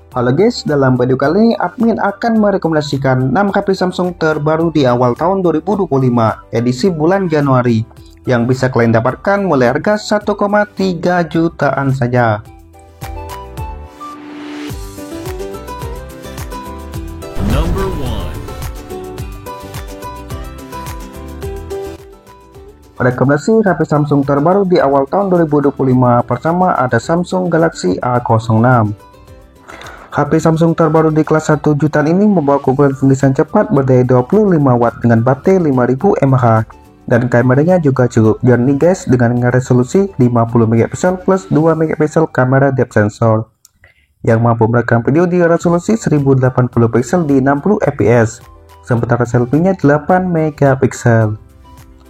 Halo guys, dalam video kali ini admin akan merekomendasikan 6 HP Samsung terbaru di awal tahun 2025 edisi bulan Januari yang bisa kalian dapatkan mulai harga 1,3 jutaan saja. Number 1. Rekomendasi HP Samsung terbaru di awal tahun 2025 pertama ada Samsung Galaxy A06. HP Samsung terbaru di kelas 1 jutaan ini membawa keunggulan tulisan cepat berdaya 25 watt dengan baterai 5000 mAh dan kameranya juga cukup jernih guys dengan resolusi 50 MP plus 2 MP kamera depth sensor yang mampu merekam video di resolusi 1080 pixel di 60 fps sementara selfie-nya 8 megapiksel.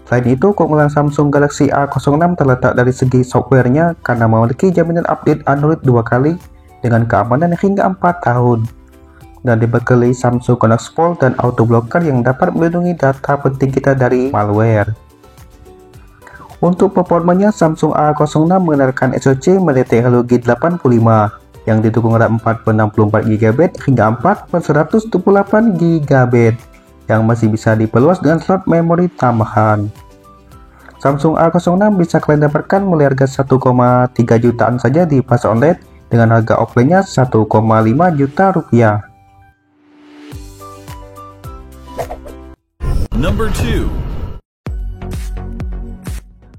Selain itu, keunggulan Samsung Galaxy A06 terletak dari segi softwarenya karena memiliki jaminan update Android 2 kali dengan keamanan hingga 4 tahun dan dibekali Samsung Connect Fold dan Auto Blocker yang dapat melindungi data penting kita dari malware. Untuk performanya, Samsung A06 menggunakan SoC teknologi 85 yang didukung RAM 4/64GB hingga 4/128GB yang masih bisa diperluas dengan slot memori tambahan. Samsung A06 bisa kalian dapatkan mulai harga 1,3 jutaan saja di pasar online dengan harga offline-nya 1,5 juta rupiah. Number 2.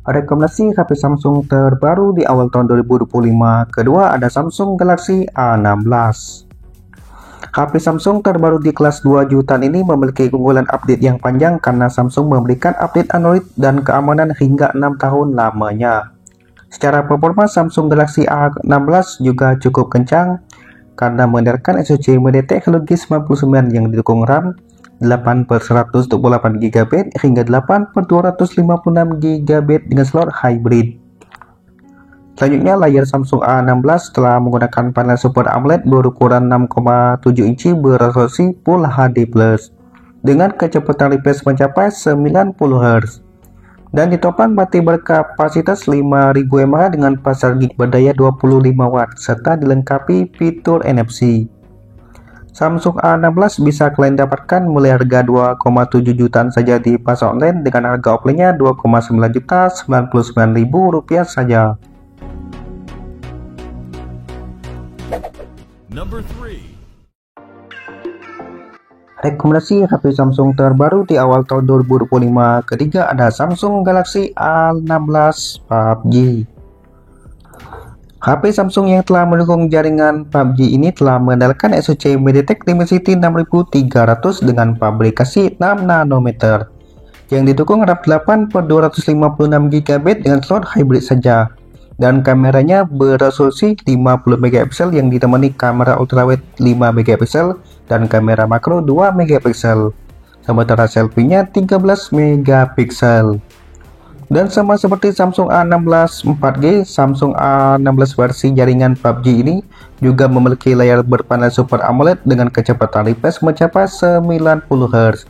Rekomendasi HP Samsung terbaru di awal tahun 2025 kedua ada Samsung Galaxy A16. HP Samsung terbaru di kelas 2 jutaan ini memiliki keunggulan update yang panjang karena Samsung memberikan update Android dan keamanan hingga 6 tahun lamanya. Secara performa, Samsung Galaxy A16 juga cukup kencang karena mengandalkan SoC teknologi 99 yang didukung RAM 8/128GB hingga 8/256GB dengan slot hybrid. Selanjutnya, layar Samsung A16 telah menggunakan panel Super AMOLED berukuran 6,7 inci beresolusi Full HD+ dengan kecepatan refresh mencapai 90 Hz dan ditopang baterai berkapasitas 5000 mAh dengan fast charging berdaya 25 watt serta dilengkapi fitur NFC. Samsung A16 bisa kalian dapatkan mulai harga 2,7 jutaan saja di pasar online dengan harga offline-nya 2,9 juta 99.000 rupiah saja. Number 3. Rekomendasi HP Samsung terbaru di awal tahun 2025 ketiga ada Samsung Galaxy A16 PUBG. HP Samsung yang telah mendukung jaringan PUBG ini telah mengandalkan SoC MediaTek Dimensity 6300 dengan fabrikasi 6 nanometer yang didukung RAM 8/256GB dengan slot hybrid saja dan kameranya beresolusi 50 MP yang ditemani kamera ultrawide 5 MP dan kamera makro 2 MP sementara selfie-nya 13 MP. Dan sama seperti Samsung A16 4G, Samsung A16 versi jaringan PUBG ini juga memiliki layar berpanel Super AMOLED dengan kecepatan refresh mencapai 90 Hz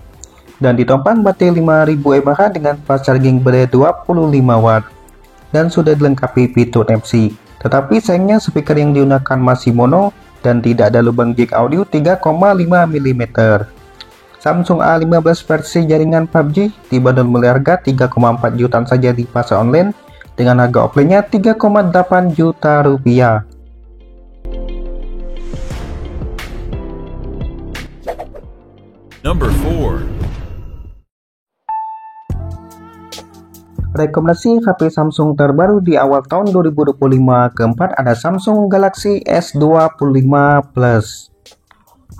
dan ditopang baterai 5000 mAh dengan fast charging berdaya 25 watt dan sudah dilengkapi fitur NFC. Tetapi sayangnya speaker yang digunakan masih mono dan tidak ada lubang jack audio 3,5 mm. Samsung A15 versi jaringan PUBG dibanderol mulai harga 3,4 jutaan saja di pasar online dengan harga offline-nya 3,8 juta rupiah. Number 4. Rekomendasi HP Samsung terbaru di awal tahun 2025 keempat ada Samsung Galaxy S25 Plus.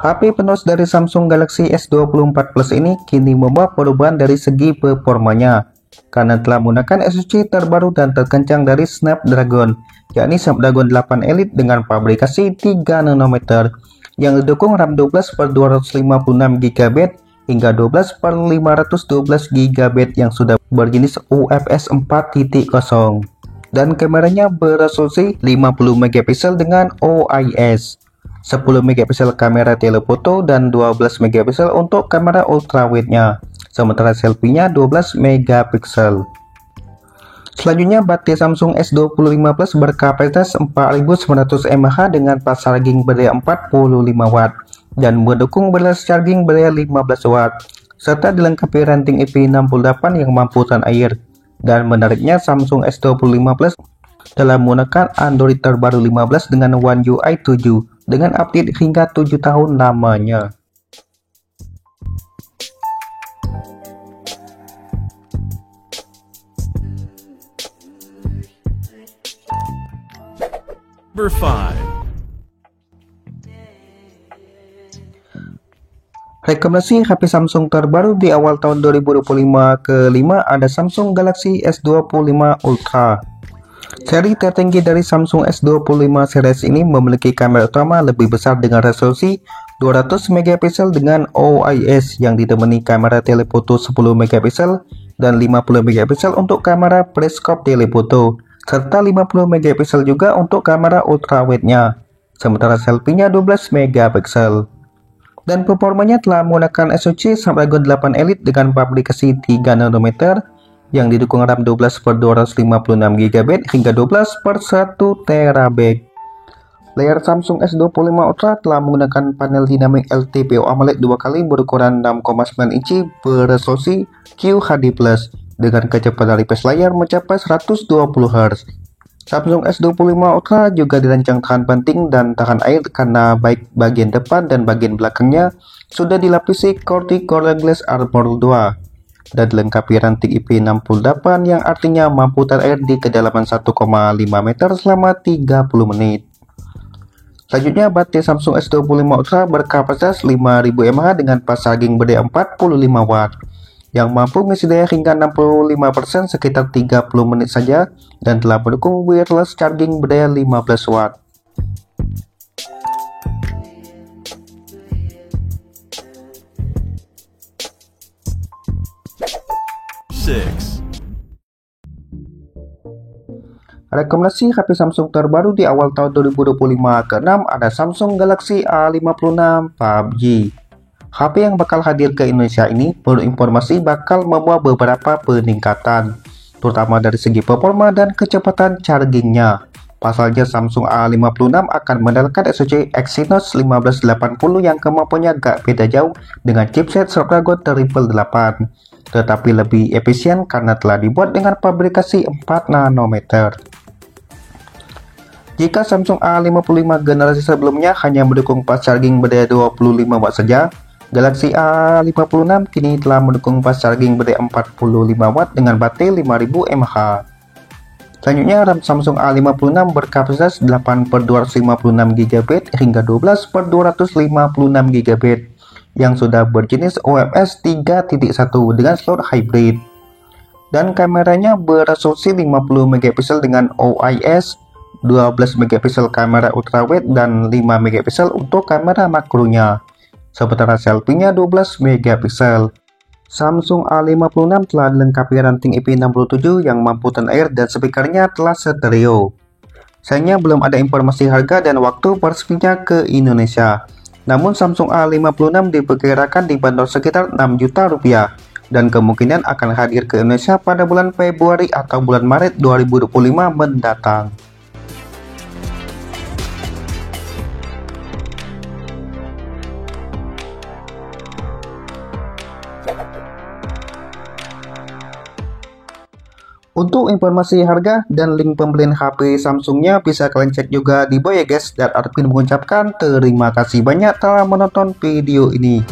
HP penerus dari Samsung Galaxy S24 Plus ini kini membawa perubahan dari segi performanya karena telah menggunakan SoC terbaru dan terkencang dari Snapdragon, yakni Snapdragon 8 Elite dengan fabrikasi 3 nanometer yang didukung RAM 12/256GB hingga 12/512GB yang sudah berjenis UFS 4.0 dan kameranya beresolusi 50 MP dengan OIS, 10 MP kamera telefoto dan 12 MP untuk kamera ultrawide-nya, sementara selfie-nya 12 MP. Selanjutnya baterai Samsung S25 Plus berkapasitas 4900 mAh dengan fast charging berdaya 45 watt dan mendukung wireless charging berdaya 15 watt serta dilengkapi ranting IP68 yang mampu tahan air. Dan menariknya, Samsung S25 Plus telah menggunakan Android terbaru 15 dengan One UI 7 dengan update hingga 7 tahun lamanya. Number 5. Rekomendasi HP Samsung terbaru di awal tahun 2025 kelima ada Samsung Galaxy S25 Ultra. Seri tertinggi dari Samsung S25 series ini memiliki kamera utama lebih besar dengan resolusi 200 megapiksel dengan OIS yang ditemani kamera telefoto 10 megapiksel dan 50 megapiksel untuk kamera periskop telefoto, serta 50 megapiksel juga untuk kamera ultrawide-nya, sementara selfie-nya 12 megapiksel. Dan performanya telah menggunakan SoC Snapdragon 8 Elite dengan fabrikasi 3 nanometer yang didukung RAM 12/256GB hingga 12/1TB. Layar Samsung S25 Ultra telah menggunakan panel dinamik LTPO AMOLED 2 kali berukuran 6,9 inci beresolusi QHD+ dengan kecepatan refresh layar mencapai 120 Hz. Samsung S25 Ultra juga dirancang tahan banting dan tahan air karena baik bagian depan dan bagian belakangnya sudah dilapisi Cortical Glass Armor 2 dan dilengkapi ranting IP68 yang artinya mampu tahan air di kedalaman 1,5 meter selama 30 menit. Selanjutnya, baterai Samsung S25 Ultra berkapasitas 5000 mAh dengan fast charging berdaya 45 watt yang mampu mengisi daya hingga 65% sekitar 30 menit saja dan telah mendukung wireless charging berdaya 15 watt. Rekomendasi HP Samsung terbaru di awal tahun 2025 ke-6 ada Samsung Galaxy A56 PUBG. HP yang bakal hadir ke Indonesia ini perlu informasi bakal membawa beberapa peningkatan, terutama dari segi performa dan kecepatan chargingnya. Pasalnya Samsung A56 akan mengandalkan SoC Exynos 1580 yang kemampuannya gak beda jauh dengan chipset Snapdragon 888, tetapi lebih efisien karena telah dibuat dengan fabrikasi 4 nanometer. Jika Samsung A55 generasi sebelumnya hanya mendukung fast charging berdaya 25 watt saja, Galaxy A56 kini telah mendukung fast charging berdaya 45 watt dengan baterai 5000 mAh. Selanjutnya, RAM Samsung A56 berkapasitas 8/256GB hingga 12/256GB yang sudah berjenis OMS 3.1 dengan slot hybrid. Dan kameranya beresolusi 50MP dengan OIS, 12MP kamera ultrawide dan 5MP untuk kamera makronya, sementara selfie-nya 12MP. Samsung A56 telah dilengkapi ranting IP67 yang mampu tahan air dan speakernya telah stereo. Sayangnya belum ada informasi harga dan waktu peresminya ke Indonesia. Namun Samsung A56 diperkirakan dibanderol sekitar 6 juta rupiah dan kemungkinan akan hadir ke Indonesia pada bulan Februari atau bulan Maret 2025 mendatang. Untuk informasi harga dan link pembelian HP Samsungnya bisa kalian cek juga di bawah ya guys. Dan Arvin mengucapkan terima kasih banyak telah menonton video ini.